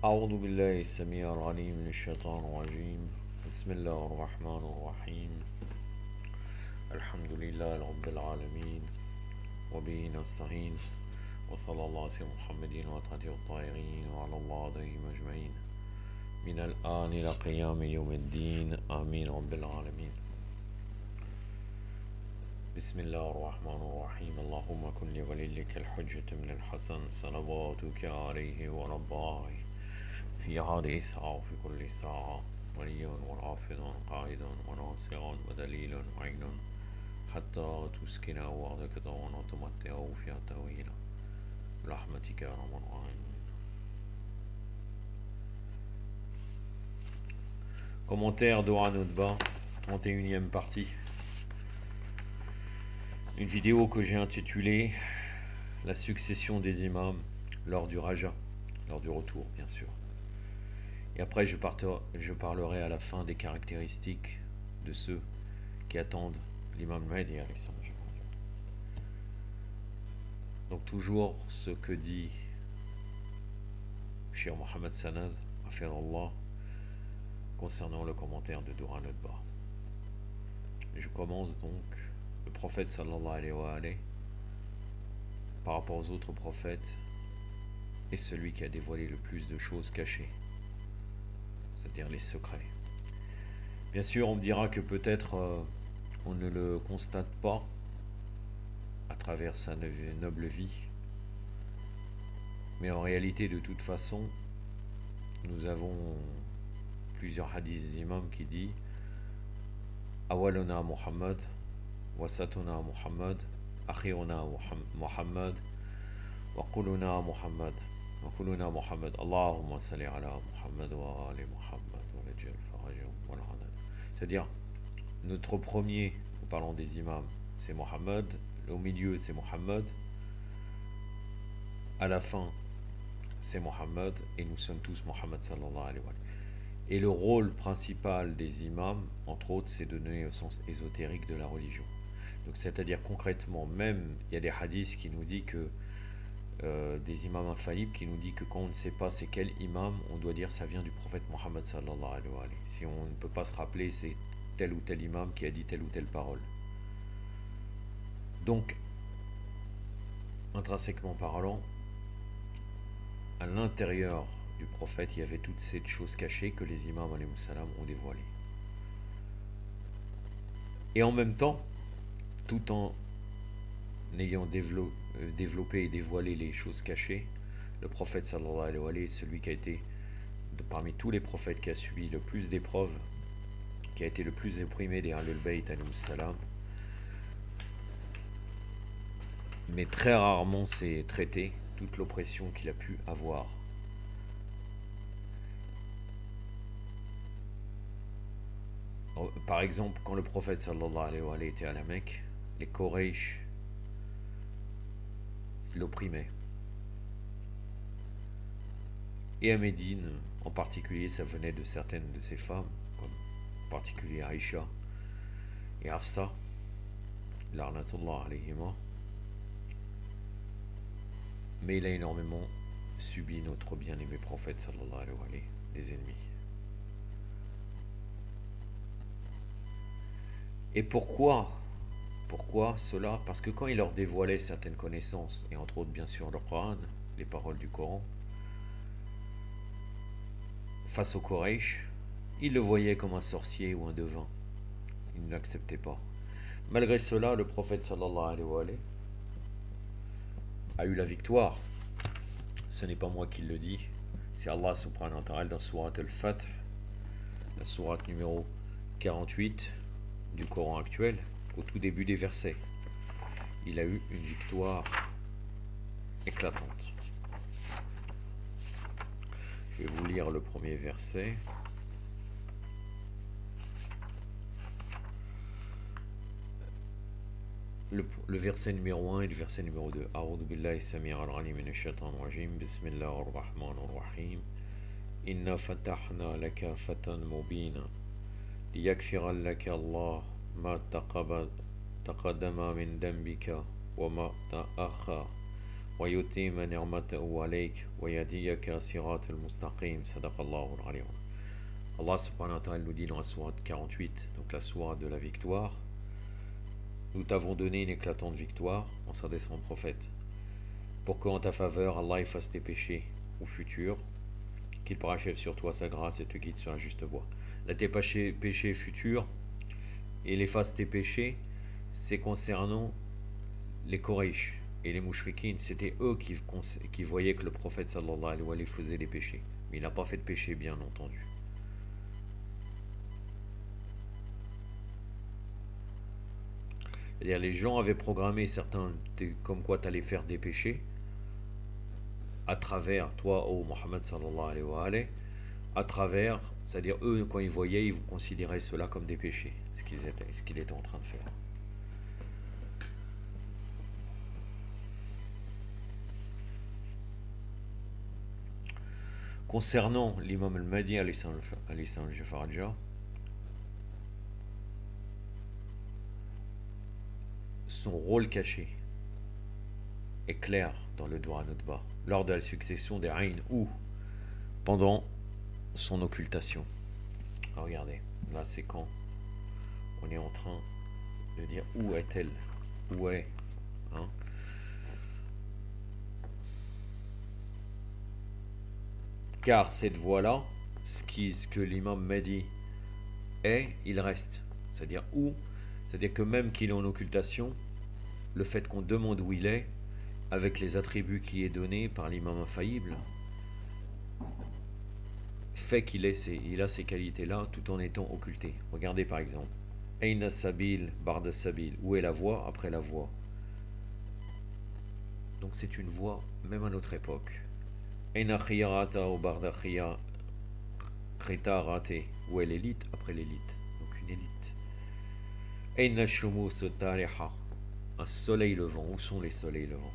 أعوذ بالله السميع العليم من الشيطان الرجيم. بسم الله الرحمن الرحيم. الحمد لله رب العالمين وبه نستعين وصلى الله على سيدنا محمد وعلى الطاهرين وعلى الله عليهم أجمعين من الآن إلى قيام يوم الدين آمين رب العالمين. بسم الله الرحمن الرحيم. اللهم كن لوليك الحجة من الحسن صلواتك عليه ورباه في هذه الساعة وفي كل ساعة وليا ورافض قائد وناصر ودليل وعين حتى تسكنه وعدك طوعا وتمتعه فيها طويلا برحمتك يا رب العالمين. Commentaire d'Oran Notba, 31e partie. Une vidéo que j'ai intitulée La succession des imams lors du Raja, lors du retour bien sûr. Et après je parlerai à la fin des caractéristiques de ceux qui attendent l'imam Mahdi. Donc toujours ce que dit Cheikh Mohammed Sanad, Allah, concernant le commentaire de Doran Notba. Je commence donc. Le prophète sallallahu alayhi wa alayhi, par rapport aux autres prophètes, est celui qui a dévoilé le plus de choses cachées, c'est-à-dire les secrets. Bien sûr, on me dira que peut-être on ne le constate pas à travers sa noble vie, mais en réalité, de toute façon, nous avons plusieurs hadiths d'imams qui disent Awaluna Muhammad, Wasatuna Muhammad, Akhiruna Muhammad, Waquluna Muhammad, Waquluna Muhammad, Allahumma salli ala Muhammad wa ali Muhammad, wa lajal farajum wa al-hanad. C'est-à-dire, notre premier, en parlant des imams, c'est Muhammad, au milieu c'est Muhammad, à la fin c'est Muhammad, et nous sommes tous Muhammad sallallahu alayhi wa sallam. Et le rôle principal des imams, entre autres, c'est de donner au sens ésotérique de la religion. Donc, c'est-à-dire concrètement, même il y a des hadiths qui nous disent que des imams infaillibles qui nous disent que quand on ne sait pas c'est quel imam, on doit dire ça vient du prophète Mohammed sallallahu alayhi wa sallam. Si on ne peut pas se rappeler, c'est tel ou tel imam qui a dit telle ou telle parole. Donc, intrinsèquement parlant, à l'intérieur du prophète, il y avait toutes ces choses cachées que les imams alayhi salam ont dévoilées. Et en même temps, tout en ayant développé et dévoilé les choses cachées, le prophète sallallahu alayhi wa sallam est celui qui a été, parmi tous les prophètes, qui a subi le plus d'épreuves, qui a été le plus opprimé des Ahlul Bayt alayhi salam. Mais très rarement s'est traité toute l'oppression qu'il a pu avoir. Par exemple, quand le prophète sallallahu alayhi wa sallam était à la Mecque, les Quraysh l'opprimaient. Et à Médine, en particulier, ça venait de certaines de ses femmes, comme en particulier Aïcha et Hafsa, la'natullah alayhima. Mais il a énormément subi notre bien-aimé prophète sallallahu alayhi wa sallam, des ennemis. Et pourquoi cela? Parce que quand il leur dévoilait certaines connaissances, et entre autres bien sûr le Coran, les paroles du Coran, face au Quraysh, ils le voyaient comme un sorcier ou un devin. Ils ne l'acceptaient pas. Malgré cela, le prophète sallallahu alayhi wa sallam a eu la victoire. Ce n'est pas moi qui le dis, c'est Allah subhanahu wa ta'ala dans Surat al-Fath, la sourate numéro 48 du Coran actuel, au tout début des versets. Il a eu une victoire éclatante. Je vais vous lire le premier verset. Le verset numéro 1 et le verset numéro 2. A'udhu billahi sami' al-'alim minash shaitanir rajim. Bismillahir rahmanir rahim. Inna fatahna laka fatan mubina liyakfira laka Allah ما تقدم من ذنبك وما تأخر ويتم نعمته عليك ويهديك صراط المستقيم صدق الله العلي. Allah subhanahu wa ta'ala nous dit dans la sourate 48, donc la sourate de la victoire: nous t'avons donné une éclatante victoire en s'adressant au prophète, pour qu'en ta faveur Allah efface tes péchés au futur, qu'il parachève sur toi sa grâce et te guide sur la juste voie. Là, tes péchés futurs, et il efface tes péchés, c'est concernant les Quraysh et les Mouchrikines. C'était eux qui voyaient que le prophète sallallahu alayhi wa sallam faisait des péchés, mais il n'a pas fait de péché, bien entendu. C'est-à-dire, les gens avaient programmé certains, comme quoi tu allais faire des péchés à travers toi, ô Mohammed sallallahu alayhi wa sallam, à travers, c'est-à-dire eux, quand ils voyaient, ils vous considéraient cela comme des péchés, ce qu'ils étaient en train de faire. Concernant l'imam al-Mahdi alayhi salam, son rôle caché est clair dans le Doura Nutba, lors de la succession des Aïn ou pendant son occultation. Alors regardez, là c'est quand on est en train de dire où est-elle, où est, hein? Car cette voie-là, ce que l'imam Mahdi est, il reste. C'est-à-dire où, c'est-à-dire que même qu'il est en occultation, le fait qu'on demande où il est, avec les attributs qui est donné par l'imam infaillible, fait qu'il a ces qualités-là tout en étant occulté. Regardez par exemple, Aina Sabil, Barda Sabil, où est la voie après la voie. Donc c'est une voie, même à notre époque. Aina Khiyarata ou Barda Khita Rate, où est l'élite après l'élite. Donc une élite. Aina Shumus Tariha, un soleil levant, où sont les soleils levants?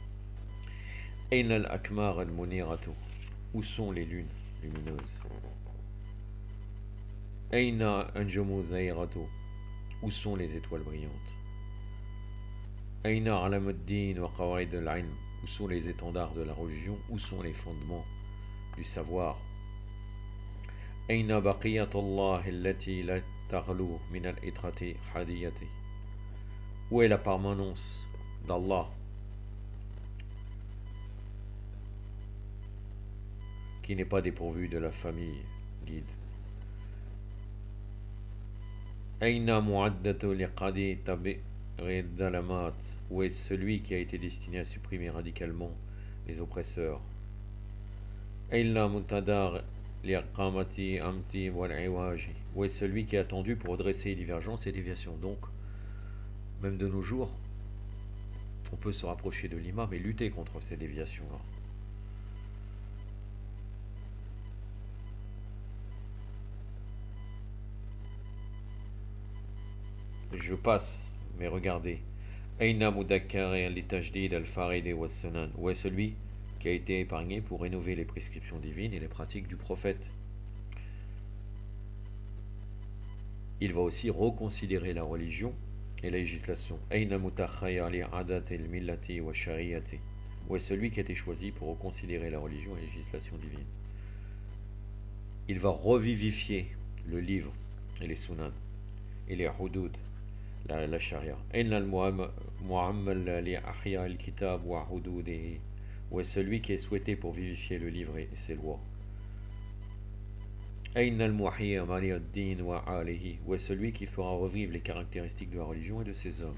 Aina al-Akmar al-Muniratu, où sont les lunes lumineuses? Aina Anjumu Zairatu, où sont les étoiles brillantes? Aina Alamuddin wa Qawaid al-Ilm, où sont les étendards de la religion? Où sont les fondements du savoir? Aina Baqiyatullah allati la taghlu min al-itrati hadiyati, où est la permanence d'Allah qui n'est pas dépourvu de la famille guide? Aina mu'addatu liqadi tabi'id zalamat, où est celui qui a été destiné à supprimer radicalement les oppresseurs? Aina muntadar liqamati amti wal iwaji, où est celui qui est attendu pour redresser les divergences et déviations? Donc, même de nos jours, on peut se rapprocher de l'imam et lutter contre ces déviations-là. Je passe, mais regardez. Aina mudakkari litajdid al-farid wa sunan, où est celui qui a été épargné pour rénover les prescriptions divines et les pratiques du prophète? Il va aussi reconsidérer la religion et la législation. Aina mutakhayya li adat al-millati wa shari'ati, où est celui qui a été choisi pour reconsidérer la religion et la législation divine? Il va revivifier le livre et les sunan et les hudud, la charia. Aina al-mu'ammal li ahya al-kitab wa hududihi, où est celui qui est souhaité pour vivifier le livre et ses lois? Aina al-muhiyya mali ad-din wa alihi, où est celui qui fera revivre les caractéristiques de la religion et de ses hommes?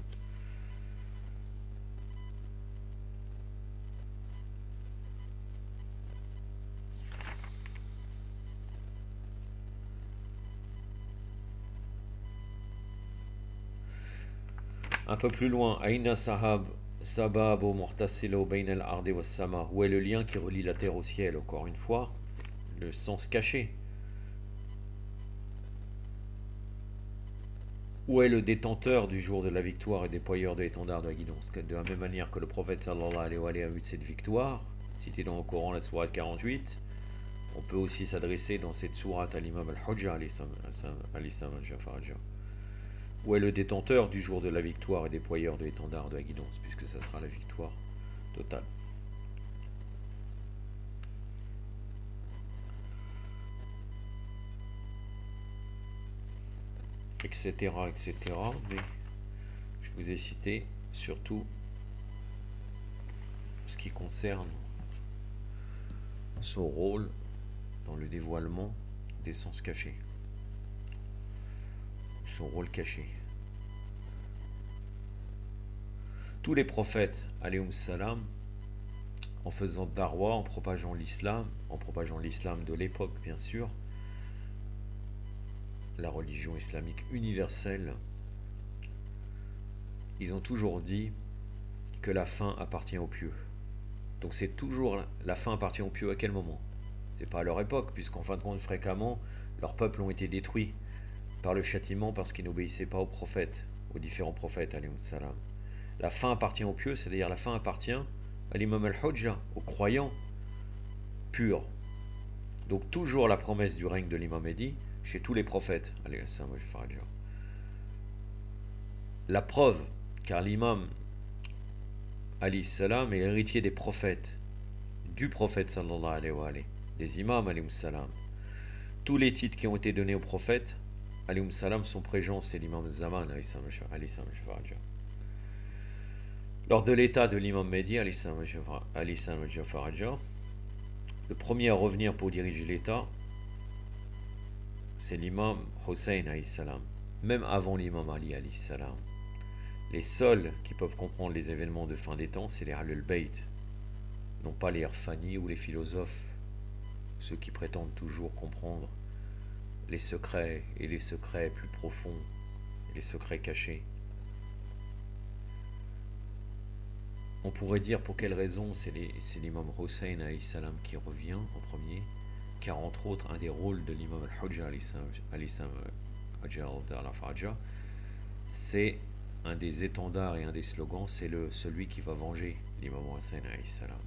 Un peu plus loin, Aina sahab sababu muhtasilu bayna al-ardi was sama, où est le lien qui relie la terre au ciel? Encore une fois, le sens caché. Où est le détenteur du jour de la victoire et déployeur de l'étendard de la guidance? De la même manière que le prophète sallallahu alayhi wa sallam a eu cette victoire, cité dans le Coran, la sourate 48, on peut aussi s'adresser dans cette sourate à l'imam al-Hujja alayhi salam al-Jafarajah. Où est le détenteur du jour de la victoire et déployeur de l'étendard de la guidance, puisque ça sera la victoire totale. etc., etc. Mais je vous ai cité surtout ce qui concerne son rôle dans le dévoilement des sens cachés, son rôle caché. Tous les prophètes, alayhum salam, en faisant darwa, en propageant l'islam de l'époque bien sûr, la religion islamique universelle, ils ont toujours dit que la fin appartient aux pieux. Donc c'est toujours la fin appartient aux pieux à quel moment? C'est pas à leur époque, puisqu'en fin de compte fréquemment leurs peuples ont été détruits par le châtiment parce qu'ils n'obéissaient pas aux prophètes, aux différents prophètes, alayhum salam. La fin appartient aux pieux, c'est-à-dire la fin appartient à l'imam al-Hujja, aux croyants purs. Donc toujours la promesse du règne de l'imam Mahdi chez tous les prophètes. La preuve, car l'imam alayhi salam est héritier des prophètes, du prophète sallallahu alayhi wa alayhi, des imams alayhi salam. Tous les titres qui ont été donnés aux prophètes alayhi salam sont présents, c'est l'imam Zaman alayhi salam. Lors de l'état de l'imam Mahdi, le premier à revenir pour diriger l'état, c'est l'imam Hussein, même avant l'imam Ali. Les seuls qui peuvent comprendre les événements de fin des temps, c'est les Ahlul Bayt, non pas les Irfani ou les philosophes, ceux qui prétendent toujours comprendre les secrets et les secrets plus profonds, les secrets cachés. On pourrait dire pour quelle raison c'est l'imam Hussein qui revient en premier, car entre autres un des rôles de l'imam al-Hujja c'est un des étendards et un des slogans, c'est celui qui va venger l'imam Hussein salam.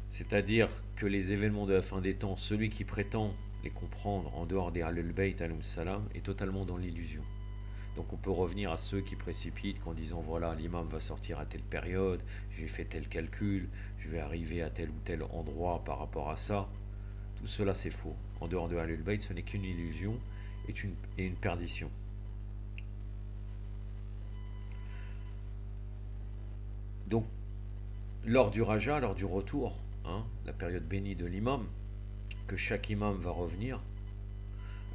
C'est-à-dire que les événements de la fin des temps, celui qui prétend les comprendre en dehors des Ahlul Bayt alayhum salam est totalement dans l'illusion. Donc on peut revenir à ceux qui précipitent en disant voilà, l'imam va sortir à telle période, j'ai fait tel calcul, je vais arriver à tel ou tel endroit par rapport à ça. Tout cela c'est faux. En dehors de Ahlul Bayt, ce n'est qu'une illusion et une perdition. Donc lors du Raja, lors du retour, la période bénie de l'imam, que chaque imam va revenir,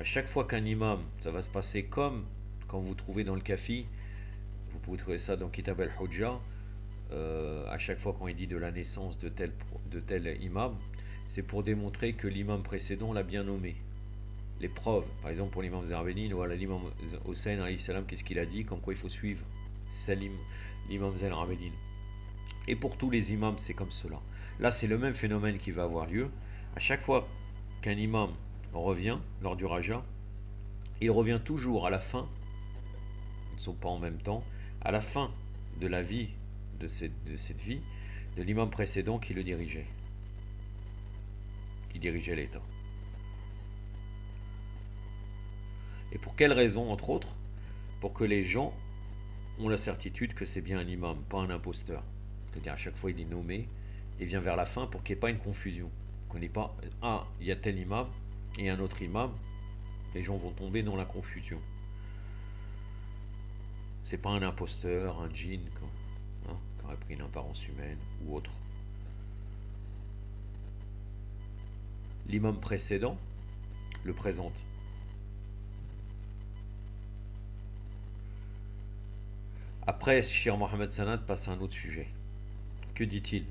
à chaque fois qu'un imam, ça va se passer comme quand vous trouvez dans le Kafi, vous pouvez trouver ça dans Kitab al-Hujja, à chaque fois quand il dit de la naissance de tel imam, c'est pour démontrer que l'imam précédent l'a bien nommé. Les preuves, par exemple pour l'imam Zain voilà, l'imam Hussein alayhi salam, qu'est-ce qu'il a dit, comme quoi il faut suivre l'imam Zain al-Abidin. Et pour tous les imams, c'est comme cela. Là, c'est le même phénomène qui va avoir lieu. À chaque fois qu'un imam revient lors du Raja, il revient toujours à la fin, ils ne sont pas en même temps, à la fin de la vie, de cette vie, de l'imam précédent qui le dirigeait, qui dirigeait l'État. Et pour quelle raison, entre autres? Pour que les gens ont la certitude que c'est bien un imam, pas un imposteur. C'est-à-dire à chaque fois il est nommé et vient vers la fin pour qu'il n'y ait pas une confusion. Qu'on n'ait pas, il y a tel imam et un autre imam, les gens vont tomber dans la confusion. C'est pas un imposteur, un djinn qui aurait pris une apparence humaine ou autre. L'imam précédent le présente. Après, Cheikh Mohamed Sanad passe à un autre sujet. Que dit-il?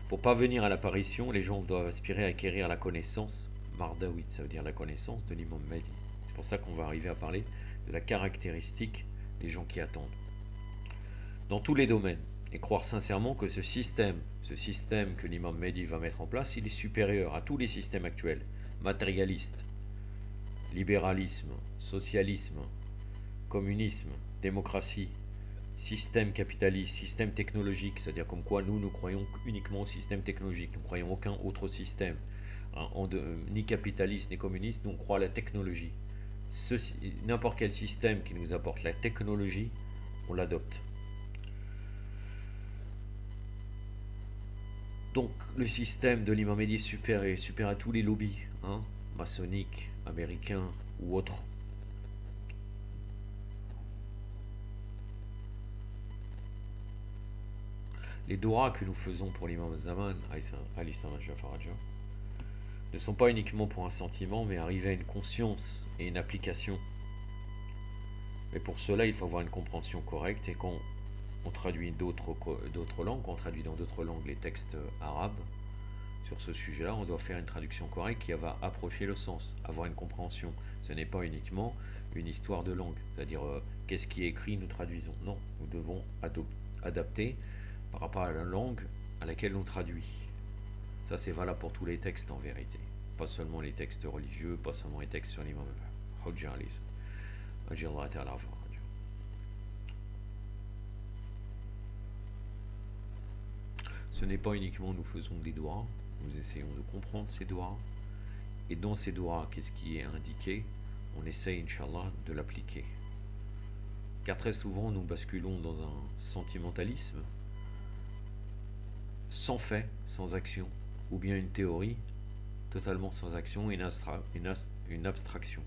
Pour parvenir à l'apparition, les gens doivent aspirer à acquérir la connaissance Mardawit, ça veut dire la connaissance de l'imam Mahdi. C'est pour ça qu'on va arriver à parler de la caractéristique des gens qui attendent. Dans tous les domaines, et croire sincèrement que ce système que l'imam Mahdi va mettre en place, il est supérieur à tous les systèmes actuels, matérialistes, libéralisme, socialisme, communisme, démocratie, système capitaliste, système technologique, c'est-à-dire comme quoi nous croyons uniquement au système technologique, nous ne croyons aucun autre système, ni capitaliste ni communiste, nous on croit à la technologie. N'importe quel système qui nous apporte la technologie, on l'adopte. Donc le système de l'imam Mehdi est super à tous les lobbies, hein, maçonniques, américains ou autres. Les doigts que nous faisons pour l'imam Zaman, Ali Jafar, ne sont pas uniquement pour un sentiment, mais arriver à une conscience et une application. Mais pour cela, il faut avoir une compréhension correcte, et quand on traduit d'autres langues, quand on traduit dans d'autres langues les textes arabes, sur ce sujet-là, on doit faire une traduction correcte qui va approcher le sens, avoir une compréhension. Ce n'est pas uniquement une histoire de langue, c'est-à-dire qu'est-ce qui est écrit, nous traduisons. Non, nous devons adapter par rapport à la langue à laquelle on traduit. Ça, c'est valable pour tous les textes en vérité. Pas seulement les textes religieux, pas seulement les textes sur l'imam Hujja alayhi. Ce n'est pas uniquement nous faisons des doigts, nous essayons de comprendre ces doigts, et dans ces doigts, qu'est-ce qui est indiqué, on essaye, Inch'Allah, de l'appliquer. Car très souvent, nous basculons dans un sentimentalisme, sans fait, sans action, ou bien une théorie, totalement sans action, une abstraction.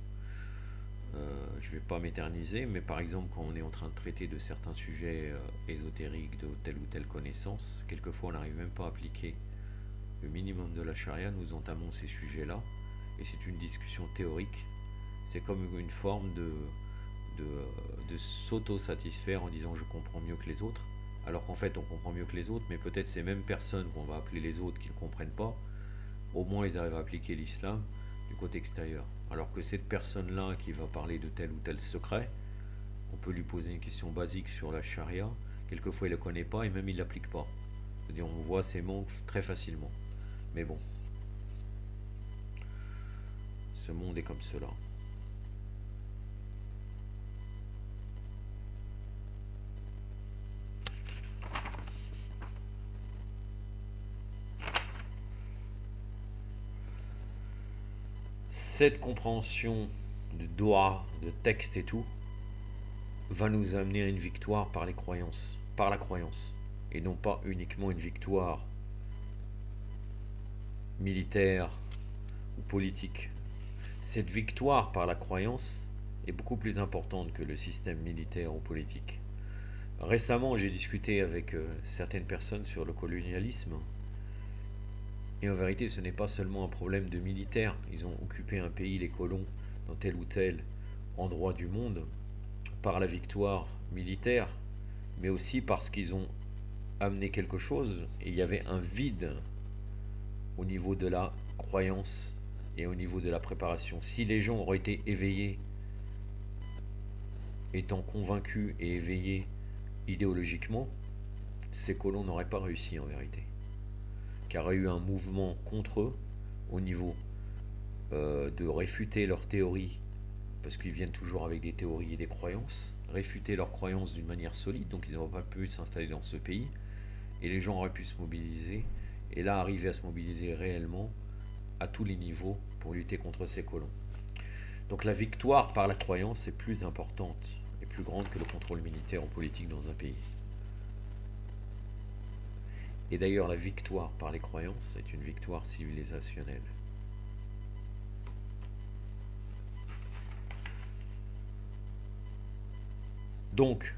Je ne vais pas m'éterniser, mais par exemple, quand on est en train de traiter de certains sujets ésotériques, de telle ou telle connaissance, quelquefois on n'arrive même pas à appliquer le minimum de la charia, nous entamons ces sujets-là, et c'est une discussion théorique. C'est comme une forme de s'auto-satisfaire en disant je comprends mieux que les autres, alors qu'en fait on comprend mieux que les autres, mais peut-être ces mêmes personnes qu'on va appeler les autres qui ne comprennent pas, au moins ils arrivent à appliquer l'islam du côté extérieur. Alors que cette personne-là qui va parler de tel ou tel secret, on peut lui poser une question basique sur la charia, quelquefois il ne le connaît pas et même il ne l'applique pas. C'est-à-dire on voit ses manques très facilement. Mais bon, ce monde est comme cela. Cette compréhension de doigt, de texte et tout, va nous amener à une victoire par les croyances, par la croyance, et non pas uniquement une victoire militaire ou politique. Cette victoire par la croyance est beaucoup plus importante que le système militaire ou politique. Récemment, j'ai discuté avec certaines personnes sur le colonialisme. Et en vérité, ce n'est pas seulement un problème de militaires. Ils ont occupé un pays, les colons, dans tel ou tel endroit du monde, par la victoire militaire, mais aussi parce qu'ils ont amené quelque chose, et il y avait un vide au niveau de la croyance et au niveau de la préparation. Si les gens auraient été éveillés, étant convaincus et éveillés idéologiquement, ces colons n'auraient pas réussi en vérité. Car il y a eu un mouvement contre eux au niveau de réfuter leurs théories, parce qu'ils viennent toujours avec des théories et des croyances, réfuter leurs croyances d'une manière solide, donc ils n'auraient pas pu s'installer dans ce pays, et les gens auraient pu se mobiliser, et là arriver à se mobiliser réellement à tous les niveaux pour lutter contre ces colons. Donc la victoire par la croyance est plus importante et plus grande que le contrôle militaire ou politique dans un pays. Et d'ailleurs, la victoire par les croyances est une victoire civilisationnelle. Donc,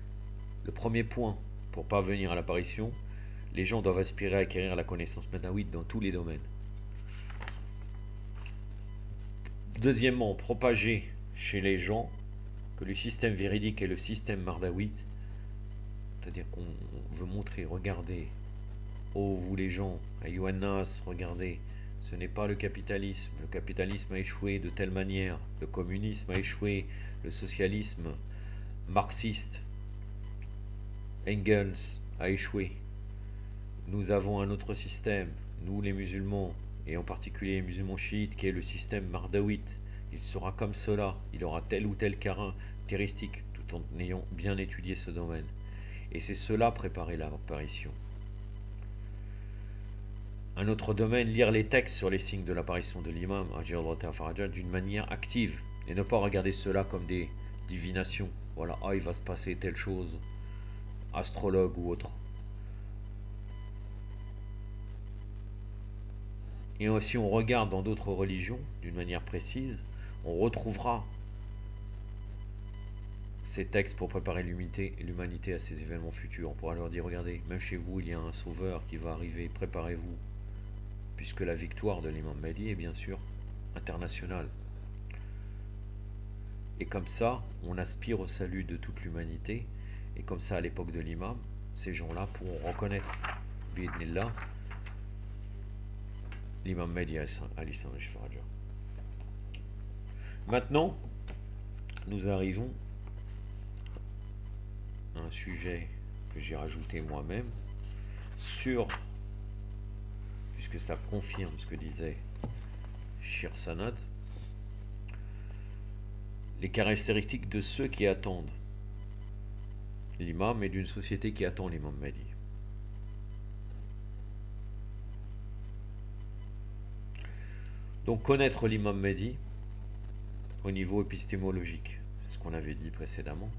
le premier point pour parvenir à l'apparition, les gens doivent aspirer à acquérir la connaissance madawite dans tous les domaines. Deuxièmement, propager chez les gens que le système véridique est le système mardawite, c'est-à-dire qu'on veut montrer, regardez, oh vous les gens, Ayuannas, regardez, ce n'est pas le capitalisme a échoué de telle manière, le communisme a échoué, le socialisme marxiste, Engels a échoué. Nous avons un autre système, nous les musulmans, et en particulier les musulmans chiites, qui est le système mardawite. Il sera comme cela, il aura telle ou telle caractéristique, tout en ayant bien étudié ce domaine. Et c'est cela préparer l'apparition. Un autre domaine, lire les textes sur les signes de l'apparition de l'imam d'une manière active, et ne pas regarder cela comme des divinations. Voilà, il va se passer telle chose, astrologue ou autre. Et si on regarde dans d'autres religions, d'une manière précise, on retrouvera ces textes pour préparer l'humanité à ces événements futurs. On pourra leur dire, regardez, même chez vous, il y a un sauveur qui va arriver, préparez-vous, puisque la victoire de l'imam Mahdi est bien sûr internationale. Et comme ça, on aspire au salut de toute l'humanité, et comme ça, à l'époque de l'imam, ces gens-là pourront reconnaître, bi'idnillah, l'imam Mahdi alayhi salam. Maintenant, nous arrivons à un sujet que j'ai rajouté moi-même puisque ça confirme ce que disait Shir Sanad, les caractéristiques de ceux qui attendent l'imam et d'une société qui attend l'imam Mahdi. Donc connaître l'imam Mahdi au niveau épistémologique, c'est ce qu'on avait dit précédemment.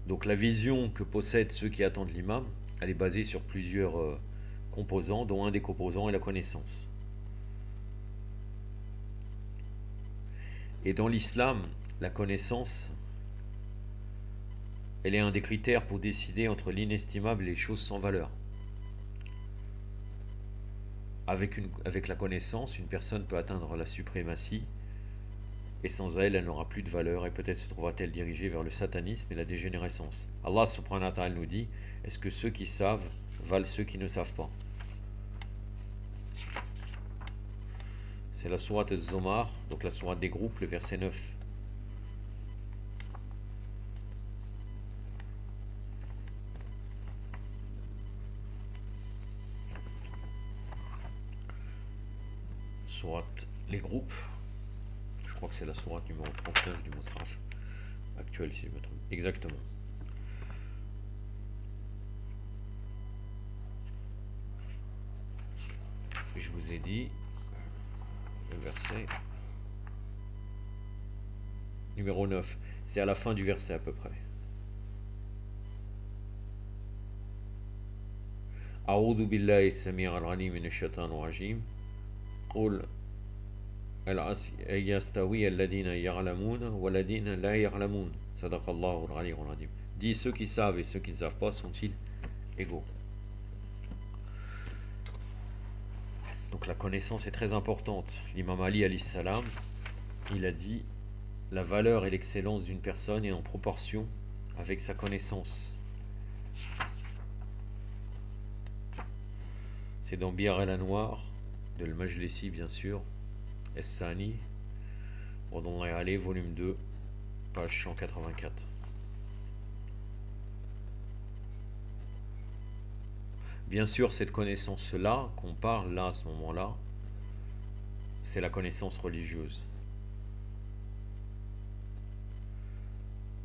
Donc la vision que possèdent ceux qui attendent l'imam, elle est basée sur plusieurs composants, dont un des composants est la connaissance. Et dans l'islam, la connaissance, elle est un des critères pour décider entre l'inestimable et les choses sans valeur. Avec la connaissance, une personne peut atteindre la suprématie, et sans elle, elle n'aura plus de valeur, et peut-être se trouvera-t-elle dirigée vers le satanisme et la dégénérescence. Allah subhanahu wa ta'ala nous dit, est-ce que ceux qui savent valent ceux qui ne savent pas? C'est la sourate Az-Zumar, donc la sourate des groupes, le verset 9. Sourate les groupes. Je crois que c'est la sourate numéro 39 du Mus'haf actuel, si je me trompe. Exactement. Et je vous ai dit le verset numéro 9. C'est à la fin du verset à peu près. A'udhu billahi as-sami' al-'alim minash shaitanir rajim. Qul al-yastawi alladhina ya'lamuna walladhina la ya'lamun. Sadaqallahu al-'aliyyul 'azim. Dis, ceux qui savent et ceux qui ne savent pas sont-ils égaux? Donc la connaissance est très importante. L'imam Ali alayhi salam, il a dit, la valeur et l'excellence d'une personne est en proportion avec sa connaissance. C'est dans Biyar al-Anwar de Al-Majlisi, bien sûr, Es-Sani, Redon Ali, volume 2, page 184. Bien sûr, cette connaissance-là, qu'on parle là, à ce moment-là, c'est la connaissance religieuse.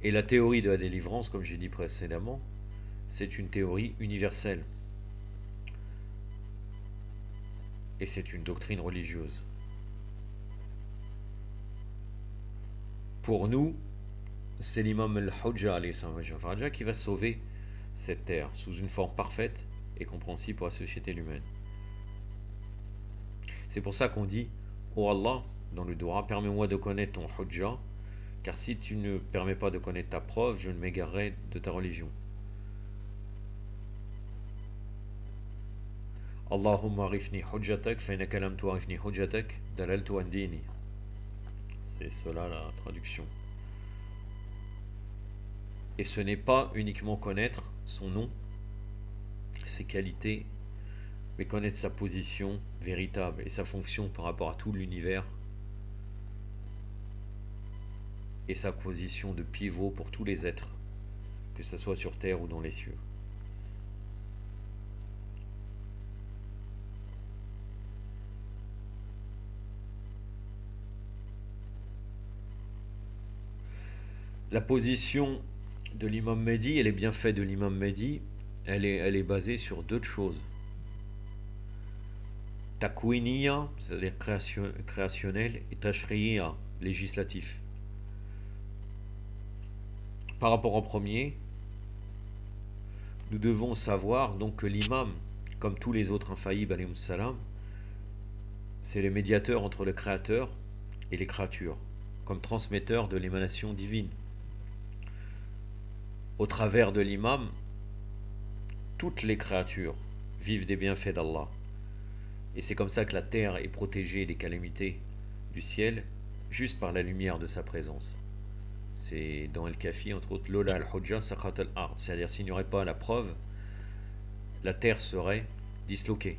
Et la théorie de la délivrance, comme j'ai dit précédemment, c'est une théorie universelle. Et c'est une doctrine religieuse. Pour nous, c'est l'imam al-Hujja qui va sauver cette terre sous une forme parfaite et compréhensible pour la société humaine. C'est pour ça qu'on dit, oh Allah, dans le Dua, permets-moi de connaître ton Hujja, car si tu ne permets pas de connaître ta preuve, je ne m'égarerai de ta religion. Allahumma arifni hujjatak, fa innaka lam tu'arifni hujjatak, dalaltu an dini. C'est cela la traduction. Et ce n'est pas uniquement connaître son nom, ses qualités, mais connaître sa position véritable et sa fonction par rapport à tout l'univers et sa position de pivot pour tous les êtres, que ce soit sur terre ou dans les cieux. La position de l'imam Mahdi et les bienfaits de l'imam Mahdi, elle est basée sur deux choses. Takwiniya, c'est-à-dire créationnel, et Tashriya, législatif. Par rapport au premier, nous devons savoir donc que l'imam, comme tous les autres infaillibles, alayhim salam, c'est le médiateur entre le Créateur et les créatures, comme transmetteur de l'émanation divine. Au travers de l'imam, toutes les créatures vivent des bienfaits d'Allah. Et c'est comme ça que la terre est protégée des calamités du ciel, juste par la lumière de sa présence. C'est dans Al-Kafi, entre autres, Lola al-Hujja saqat al-ard, c'est-à-dire s'il n'y aurait pas la preuve, la terre serait disloquée.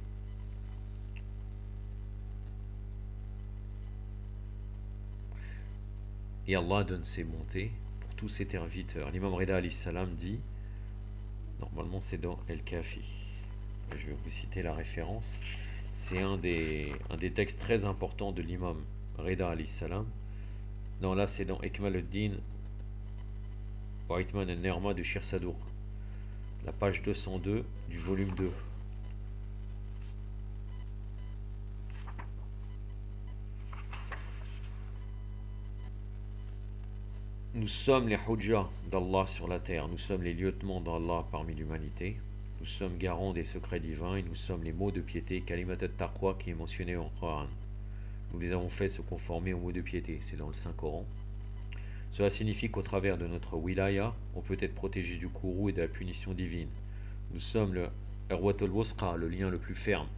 Et Allah donne ses bontés pour tous ses serviteurs. L'imam Rida alayhi salam dit, normalement c'est dans Al-Kafi, je vais vous citer la référence, c'est un des textes très importants de l'imam Rida alayhi salam. Non, là c'est dans Ikmal al-Din wa Itman al-Nerma de Shir Sadour, la page 202 du volume 2. Nous sommes les hujjas d'Allah sur la terre, nous sommes les lieutenants d'Allah parmi l'humanité, nous sommes garants des secrets divins et nous sommes les mots de piété, kalimat at-taqwa qui est mentionné en Coran. Nous les avons fait se conformer aux mots de piété, c'est dans le Saint-Coran. Cela signifie qu'au travers de notre wilaya, on peut être protégé du courroux et de la punition divine. Nous sommes le Urwatul Wusqa, le lien le plus ferme,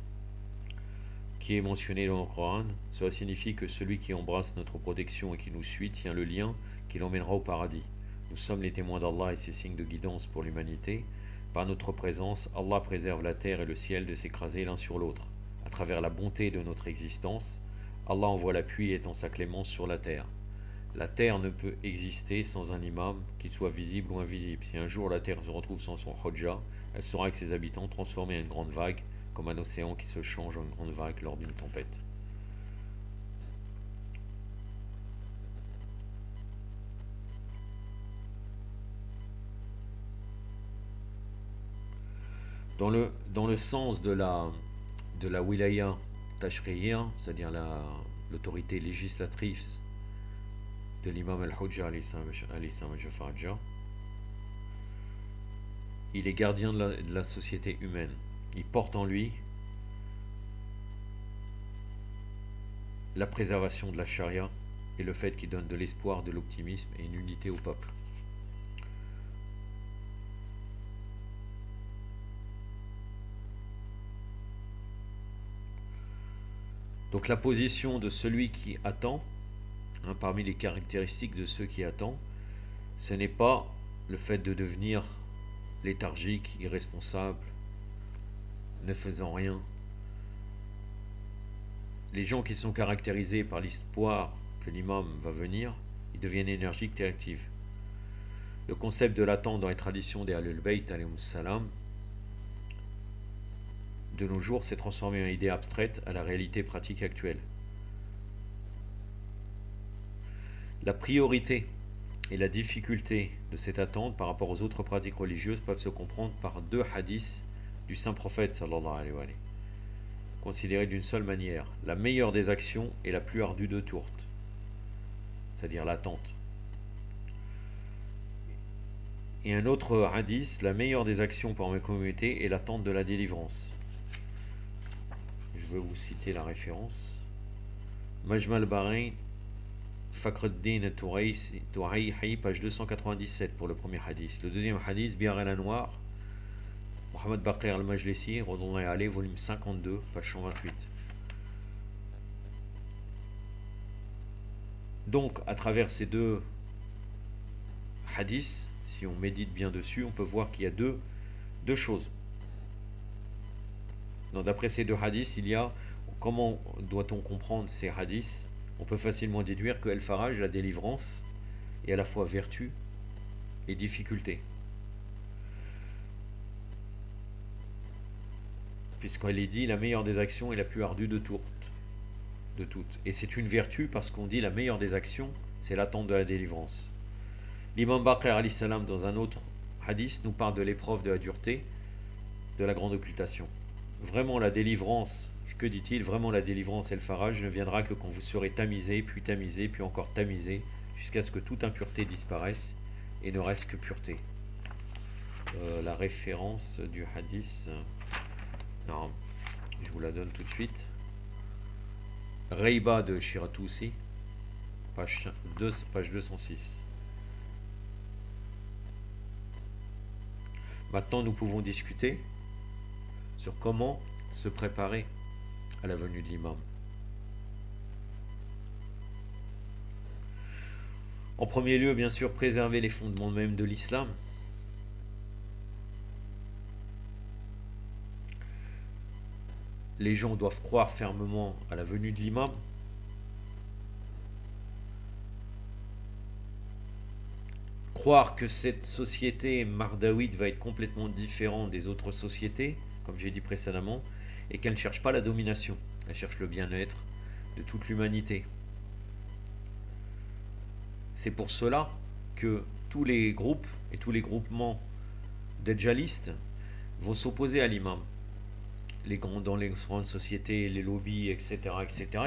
qui est mentionné dans le Coran. Cela signifie que celui qui embrasse notre protection et qui nous suit tient le lien qui l'emmènera au paradis. Nous sommes les témoins d'Allah et ses signes de guidance pour l'humanité. Par notre présence, Allah préserve la terre et le ciel de s'écraser l'un sur l'autre. À travers la bonté de notre existence, Allah envoie la pluie et étend sa clémence sur la terre. La terre ne peut exister sans un imam, qu'il soit visible ou invisible. Si un jour la terre se retrouve sans son hujja, elle sera avec ses habitants transformée en une grande vague, comme un océan qui se change en une grande vague lors d'une tempête. Dans le sens de la wilaya tashri'iyya, c'est-à-dire l'autorité législatrice de l'imam al-Hujja alayhi salam, il est gardien de la société humaine. Il porte en lui la préservation de la charia et le fait qu'il donne de l'espoir, de l'optimisme et une unité au peuple. Donc la position de celui qui attend, parmi les caractéristiques de ceux qui attendent, ce n'est pas le fait de devenir léthargique, irresponsable, ne faisant rien. Les gens qui sont caractérisés par l'espoir que l'imam va venir, ils deviennent énergiques et actifs. Le concept de l'attente dans les traditions des Ahlul Bayt alayhim salam, de nos jours, s'est transformé en idée abstraite à la réalité pratique actuelle. La priorité et la difficulté de cette attente par rapport aux autres pratiques religieuses peuvent se comprendre par deux hadiths du saint prophète sallallahu alayhi wa sallam, considérés d'une seule manière: la meilleure des actions est la plus ardue de toutes, c'est-à-dire l'attente. Et un autre hadith: la meilleure des actions pour ma communauté est l'attente de la délivrance. Je vais vous citer la référence. Majma al-Bahrain, Fakhruddin Touayhi, page 297 pour le premier hadith. Le deuxième hadith, Biar al-Anwar, Mohamed Baqir al-Majlisi, Redondé Allé, volume 52, page 128. Donc, à travers ces deux hadiths, si on médite bien dessus, on peut voir qu'il y a deux choses. D'après ces deux hadiths, il y a, comment doit-on comprendre ces hadiths? On peut facilement déduire que El-Faraj, la délivrance, est à la fois vertu et difficulté. Puisqu'elle est dit, la meilleure des actions est la plus ardue de toutes. Et c'est une vertu parce qu'on dit la meilleure des actions, c'est l'attente de la délivrance. L'imam Baqir alayhi salam, dans un autre hadith, nous parle de l'épreuve de la dureté, de la grande occultation. Vraiment la délivrance, que dit-il? Vraiment la délivrance, El-Faraj, ne viendra que quand vous serez tamisé, puis encore tamisé, jusqu'à ce que toute impureté disparaisse et ne reste que pureté. La référence du hadith, Non, je vous la donne tout de suite. Reiba de Shiratoussi, page 206. Maintenant, nous pouvons discuter sur comment se préparer à la venue de l'imam. En premier lieu, bien sûr, préserver les fondements même de l'islam. Les gens doivent croire fermement à la venue de l'imam. Croire que cette société mardaouite va être complètement différente des autres sociétés, comme j'ai dit précédemment, et qu'elle ne cherche pas la domination, elle cherche le bien-être de toute l'humanité. C'est pour cela que tous les groupes et tous les groupements d'edjalistes vont s'opposer à l'imam. Dans les grandes sociétés, les lobbies, etc.,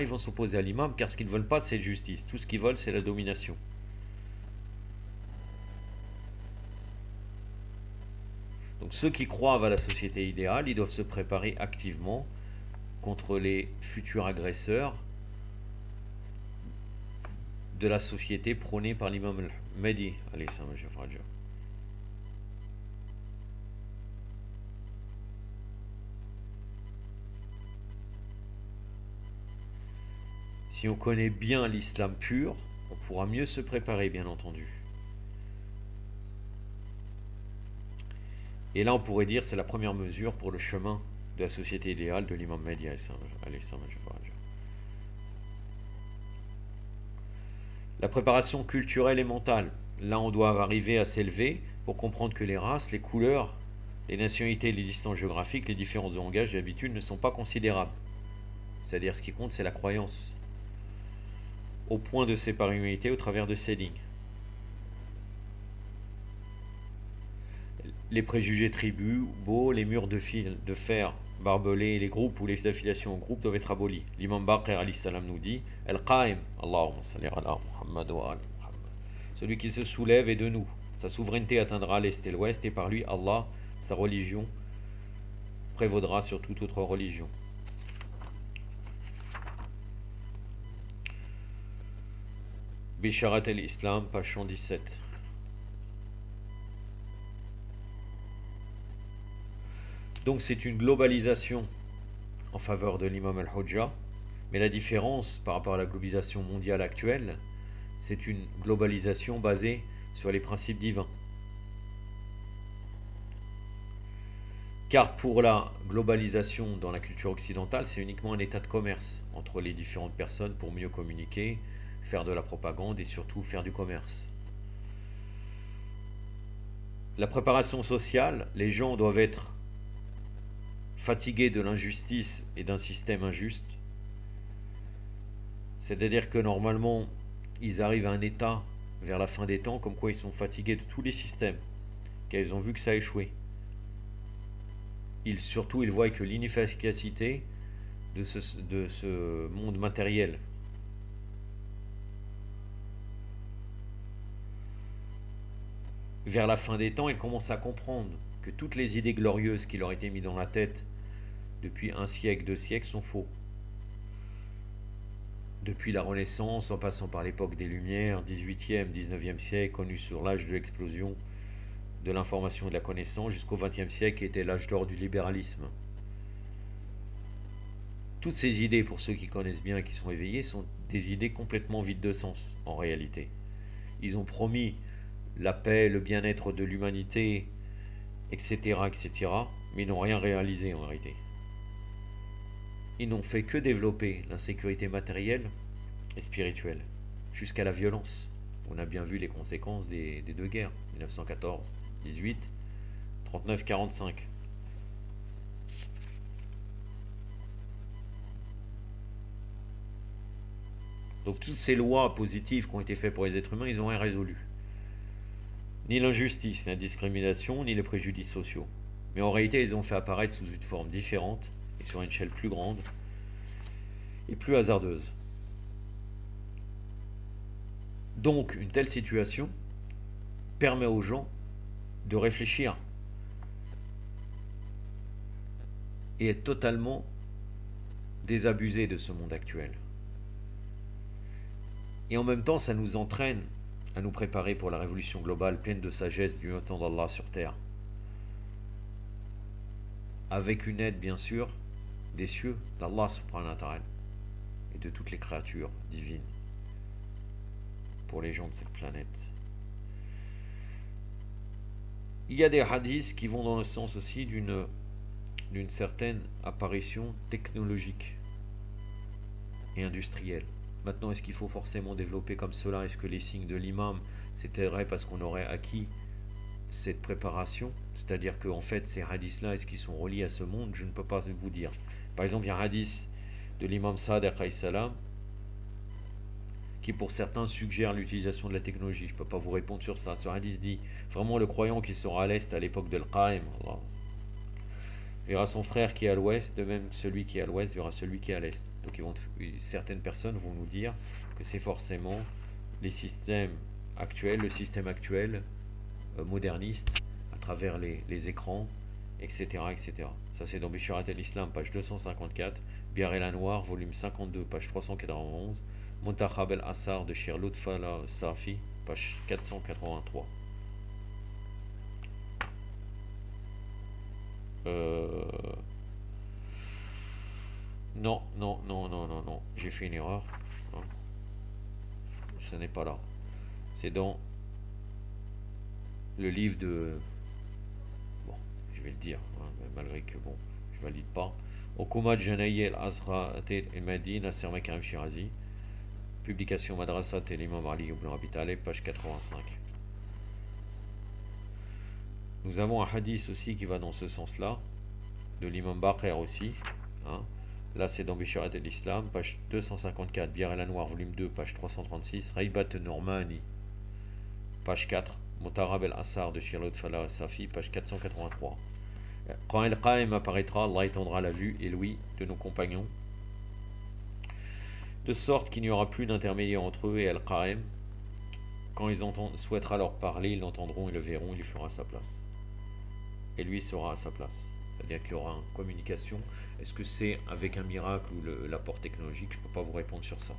ils vont s'opposer à l'imam car ce qu'ils ne veulent pas, c'est la justice. Tout ce qu'ils veulent, c'est la domination. Donc ceux qui croient à la société idéale, ils doivent se préparer activement contre les futurs agresseurs de la société prônée par l'imam al-Mahdi. Si on connaît bien l'islam pur, on pourra mieux se préparer, bien entendu. Et là, on pourrait dire c'est la première mesure pour le chemin de la société idéale de l'imam Mahdi. La préparation culturelle et mentale. Là, on doit arriver à s'élever pour comprendre que les races, les couleurs, les nationalités, les distances géographiques, les différences de langage et d'habitude ne sont pas considérables. C'est-à-dire, ce qui compte, c'est la croyance. Au point de séparer l'humanité au travers de ces lignes. Les préjugés tribaux, les murs de fer barbelés, les groupes ou les affiliations aux groupes doivent être abolis. L'imam Baqir alayhi salam nous dit Al-Qa'im, Allahumma salli ala Muhammad wa ala Muhammad. Celui qui se soulève est de nous. Sa souveraineté atteindra l'Est et l'Ouest, et par lui, Allah, sa religion, prévaudra sur toute autre religion. Bisharat al-Islam, page 117. Donc c'est une globalisation en faveur de l'imam al-Hujja, mais la différence par rapport à la globalisation mondiale actuelle, c'est une globalisation basée sur les principes divins. Car pour la globalisation dans la culture occidentale, c'est uniquement un état de commerce entre les différentes personnes pour mieux communiquer, faire de la propagande et surtout faire du commerce. La préparation sociale, les gens doivent être fatigués de l'injustice et d'un système injuste. C'est-à-dire que normalement, ils arrivent à un état vers la fin des temps comme quoi ils sont fatigués de tous les systèmes, car ils ont vu que ça a échoué. Surtout, ils voient que l'inefficacité de ce monde matériel. Vers la fin des temps, ils commencent à comprendre que toutes les idées glorieuses qui leur étaient mises dans la tête depuis un siècle, 2 siècles sont faux. Depuis la Renaissance, en passant par l'époque des Lumières, 18e, 19e siècle, connu sur l'âge de l'explosion de l'information et de la connaissance, jusqu'au 20e siècle qui était l'âge d'or du libéralisme. Toutes ces idées, pour ceux qui connaissent bien et qui sont éveillés, sont des idées complètement vides de sens, en réalité. Ils ont promis la paix, le bien-être de l'humanité, etc., mais ils n'ont rien réalisé en réalité. Ils n'ont fait que développer l'insécurité matérielle et spirituelle, jusqu'à la violence. On a bien vu les conséquences des 2 guerres, 1914, 18, 39, 45. Donc toutes ces lois positives qui ont été faites pour les êtres humains, ils n'ont rien résolu. Ni l'injustice, ni la discrimination, ni les préjudices sociaux. Mais en réalité, ils ont fait apparaître sous une forme différente et sur une échelle plus grande et plus hasardeuse. Donc, une telle situation permet aux gens de réfléchir et être totalement désabusé de ce monde actuel. Et en même temps, ça nous entraîne à nous préparer pour la révolution globale pleine de sagesse du temps d'Allah sur terre. Avec une aide, bien sûr, des cieux, d'Allah subhanahu wa ta'ala, et de toutes les créatures divines pour les gens de cette planète. Il y a des hadiths qui vont dans le sens aussi d'une certaine apparition technologique et industrielle. Maintenant, est-ce qu'il faut forcément développer comme cela? Est-ce que les signes de l'imam, c'était vrai parce qu'on aurait acquis cette préparation? C'est-à-dire qu'en fait, ces hadiths-là, est-ce qu'ils sont reliés à ce monde? Je ne peux pas vous dire. Par exemple, il y a un hadith de l'imam Sadiq alayhi salam qui pour certains suggère l'utilisation de la technologie. Je ne peux pas vous répondre sur ça. Ce hadith dit vraiment le croyant qui sera à l'est à l'époque de l'Qaim verra son frère qui est à l'ouest, de même celui qui est à l'ouest verra celui qui est à l'est. Donc certaines personnes vont nous dire que c'est forcément les systèmes actuels, le système actuel moderniste à travers les écrans, etc., etc. Ça c'est dans Bisharat al-Islam, page 254, Biar el-Anwar, volume 52, page 391, Muntakhab al-Asar de Shir Lutfa al-Safi, page 483. Non, j'ai fait une erreur. Non. Ce n'est pas là. C'est dans le livre de... Bon, je vais le dire, hein, malgré que, bon, je valide pas. Okuma Janayi al-Azra al-Madina Serma Karim Shirazi. Publication Madrasa l'Imam Ali ibn Abi Talib, page 85. Nous avons un hadith aussi qui va dans ce sens-là, de l'imam Baqir aussi. Hein. Là, c'est dans Bisharat al-Islam, page 254, Biar el-Anwar, volume 2, page 336, Raybat Normani, page 4, Mutarab el-Assar de Shir Lutfa al-Safi, page 483. Quand El-Qaim apparaîtra, Allah étendra la vue et l'ouïe de nos compagnons, de sorte qu'il n'y aura plus d'intermédiaire entre eux et El-Qaim. Quand ils souhaitera leur parler, ils l'entendront, ils le verront, il lui fera sa place. Et lui sera à sa place. C'est-à-dire qu'il y aura une communication. Est-ce que c'est avec un miracle ou l'apport technologique? Je ne peux pas vous répondre sur ça.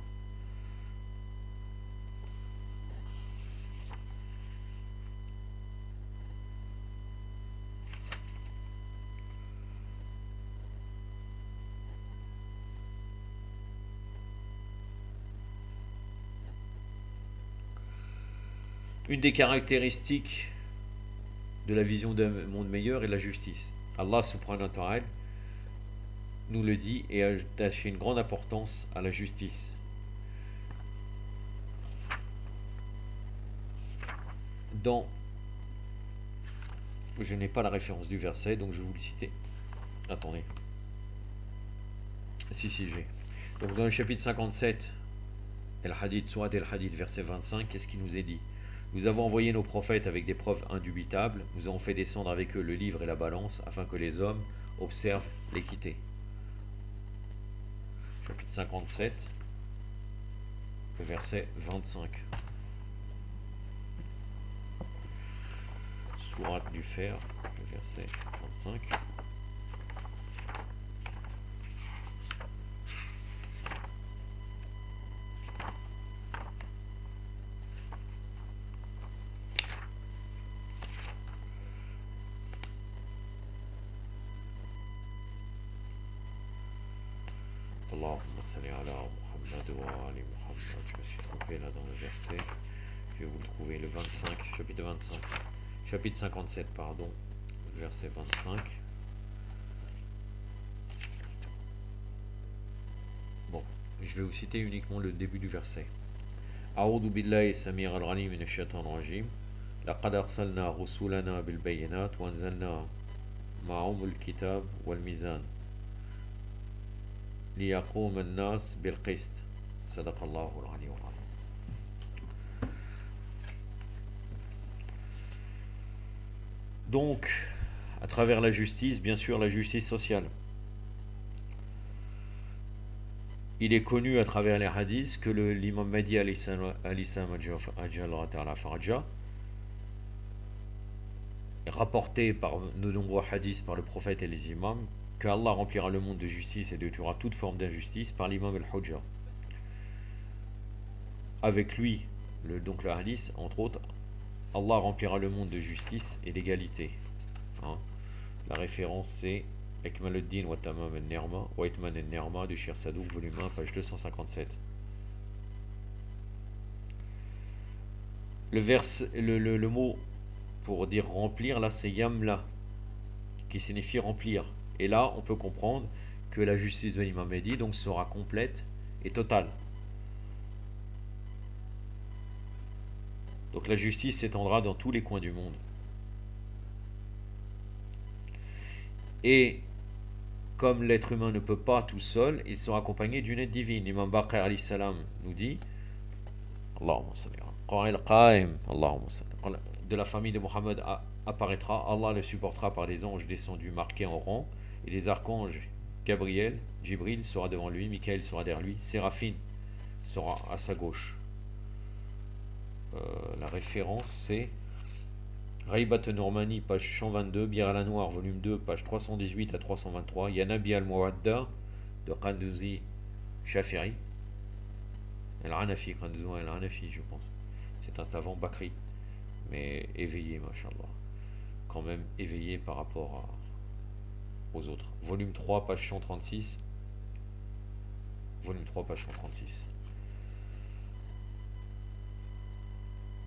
Une des caractéristiques de la vision d'un monde meilleur est la justice. Allah subhanahu wa ta'ala nous le dit et a attaché une grande importance à la justice. Dans... Je n'ai pas la référence du verset, donc je vais vous le citer. Attendez. Si, j'ai. Donc dans le chapitre 57, El-Hadith, Surat El-Hadith, verset 25, qu'est-ce qui nous est dit? Nous avons envoyé nos prophètes avec des preuves indubitables, nous avons fait descendre avec eux le livre et la balance, afin que les hommes observent l'équité. Chapitre 57, le verset 25. Sourate du fer, le verset 25. Allahumma salli ala Muhammad wa ali Muhammad. Je me suis trompé là dans le verset. Je vais vous le trouver, le 25, chapitre 25. Chapitre 57, pardon. Verset 25. Bon, je vais vous citer uniquement le début du verset. A'udhu billahi samir al-ghanim min ash-shaytan rajim. Laqad arsalna rusulana bil bayinat wa anzalna ma'hum al-kitab wal mizan. ليقوم الناس بالقسط صدق الله العلي العظيم. Donc, à travers la justice, bien sûr la justice sociale. Il est connu à travers les hadiths que l'imam Mahdi rapporté par de nombreux hadiths par le prophète et les imams, que Allah remplira le monde de justice et détruira toute forme d'injustice par l'imam al-Hujja. Avec lui, donc le hadith, entre autres, Allah remplira le monde de justice et d'égalité. Hein. La référence c'est Ekmaluddin wa Tamam al-Nirma wa Itman al-Nirma de Shir Sadouk, volume 1, page 257. Le mot pour dire remplir, là c'est Yamla, qui signifie remplir. Et là, on peut comprendre que la justice de l'imam Mahdi donc sera complète et totale. Donc la justice s'étendra dans tous les coins du monde. Et comme l'être humain ne peut pas tout seul, il sera accompagné d'une aide divine. L'imam Baqir alayhi salam nous dit Allahumma salli de la famille de Mohammed apparaîtra, Allah le supportera par des anges descendus marqués en rang, et les archanges Gabriel, Jibril sera devant lui, Michael sera derrière lui, Séraphine sera à sa gauche. La référence c'est Raïbat Normani, page 122, Bir al-Anwar, volume 2, page 318 à 323, Yanabi al-Muwadda de Qandouzi Shafiri, Al-Hanafi, Qandouzi al-Hanafi, je pense. C'est un savant Bakri, mais éveillé, mashallah. Quand même éveillé par rapport aux autres. Volume 3, page 136. Volume 3, page 136.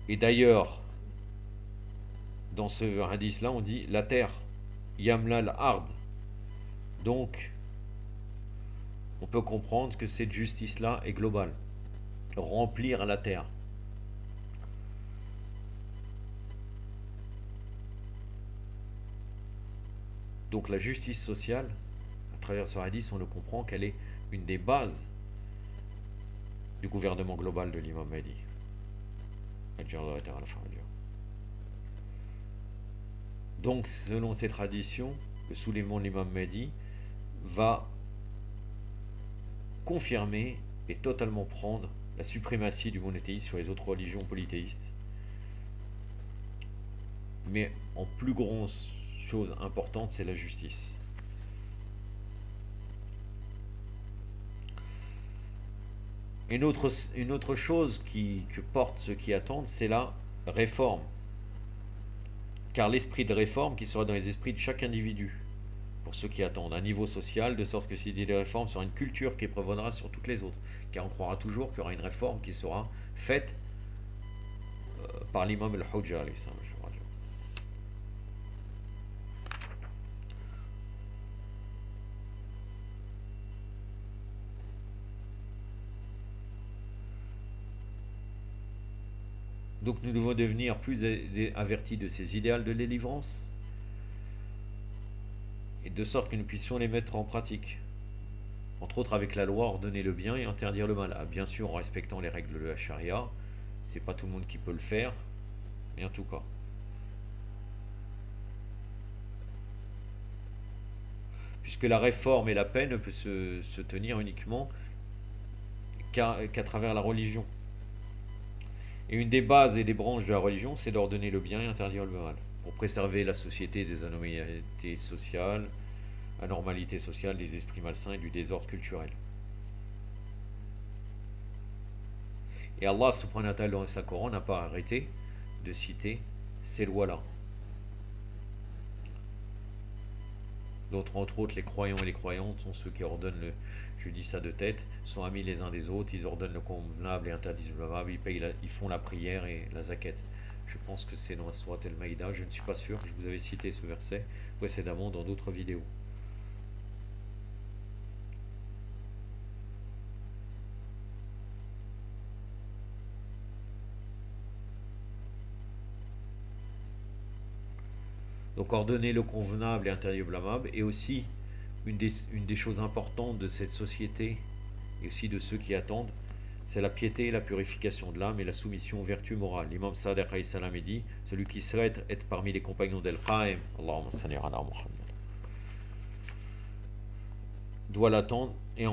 Et d'ailleurs, dans ce hadith-là, on dit la terre, Yamla al-Ard. Donc, on peut comprendre que cette justice-là est globale. Remplir la terre. Donc la justice sociale, à travers ce hadith, on le comprend qu'elle est une des bases du gouvernement global de l'imam Mahdi. Donc selon ces traditions, le soulèvement de l'imam Mahdi va confirmer et totalement prendre la suprématie du monothéisme sur les autres religions polythéistes. Mais en plus grande chose importante, c'est la justice. Une autre chose que portent ceux qui attendent, c'est la réforme. Car l'esprit de réforme qui sera dans les esprits de chaque individu, pour ceux qui attendent, un niveau social, de sorte que cette idée de réforme sera une culture qui prévaudra sur toutes les autres. Car on croira toujours qu'il y aura une réforme qui sera faite par l'imam al-Hujja. Donc nous devons devenir plus avertis de ces idéaux de délivrance, et de sorte que nous puissions les mettre en pratique. Entre autres avec la loi, ordonner le bien et interdire le mal. Ah, bien sûr en respectant les règles de la charia, c'est pas tout le monde qui peut le faire, mais en tout cas. Puisque la réforme et la paix ne peuvent se tenir uniquement qu'à travers la religion. Et une des bases et des branches de la religion, c'est d'ordonner le bien et interdire le mal, pour préserver la société des anomalies sociales, anormalités sociales, des esprits malsains et du désordre culturel. Et Allah subhanahu wa ta'ala dans sa Coran n'a pas arrêté de citer ces lois-là. D'autres, entre autres, les croyants et les croyantes sont ceux qui ordonnent je dis ça de tête, sont amis les uns des autres, ils ordonnent le convenable et interdisent le blâmable, ils font la prière et la zakat. Je pense que c'est dans la sourate Al-Maïda, je ne suis pas sûr, je vous avais cité ce verset précédemment dans d'autres vidéos. Donc ordonner le convenable et interdire le blâmable, et aussi une des choses importantes de cette société et aussi de ceux qui attendent, c'est la piété et la purification de l'âme et la soumission aux vertus morales. L'imam Sadiq alayhi salam dit, celui qui souhaite être parmi les compagnons d'Al-Qa'im, Allahumma salli ala Muhammad, doit l'attendre et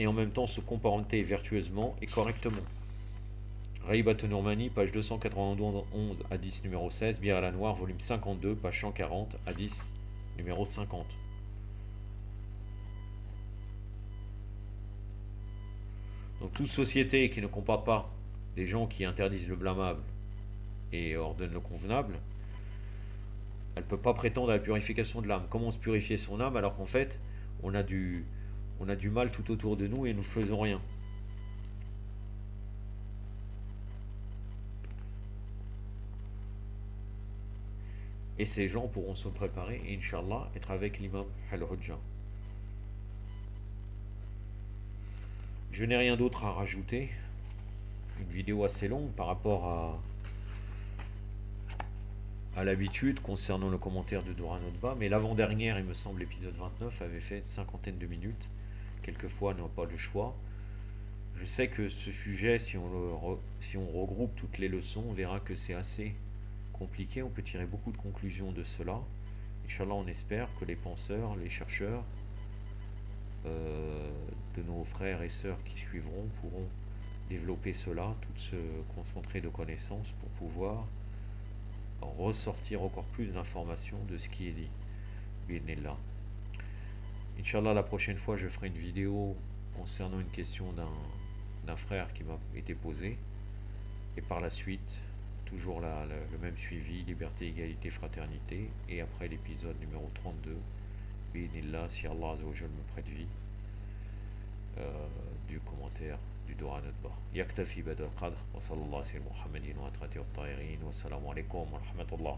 en même temps se comporter vertueusement et correctement. Raïbat Normani, page 291 à 10, numéro 16, Bir al-Anwar, volume 52, page 140 à 10, numéro 50. Donc toute société qui ne combat pas des gens qui interdisent le blâmable et ordonnent le convenable, elle ne peut pas prétendre à la purification de l'âme. Comment se purifier son âme alors qu'en fait, on a du, on a du mal tout autour de nous et nous ne faisons rien. Et ces gens pourront se préparer et Inch'Allah être avec l'imam Al-Hujjah. Je n'ai rien d'autre à rajouter. Une vidéo assez longue par rapport à l'habitude concernant le commentaire de Dora Notba, mais l'avant-dernière, il me semble, l'épisode 29, avait fait une cinquantaine de minutes. Quelquefois, on n'a pas le choix. Je sais que ce sujet, si on regroupe toutes les leçons, on verra que c'est assez compliqué. On peut tirer beaucoup de conclusions de cela. Inch'Allah, on espère que les penseurs, les chercheurs, de nos frères et sœurs qui suivront pourront développer cela, tout se concentrer de connaissances pour pouvoir ressortir encore plus d'informations de ce qui est dit. Bismillah. Inch'Allah, la prochaine fois, je ferai une vidéo concernant une question d'un frère qui m'a été posée. Et par la suite, toujours le même suivi, liberté, égalité, fraternité. Et après l'épisode numéro 32, Bismillah, si Allah Azza wa Jal me prête vie, du commentaire du Dora Notba. Yaktafi Badal Qadr, wa sallallahu alayhi wa sallam, Muhammadin wa atrati wa ta'irin, wa salamu alaykum wa rahmatullah.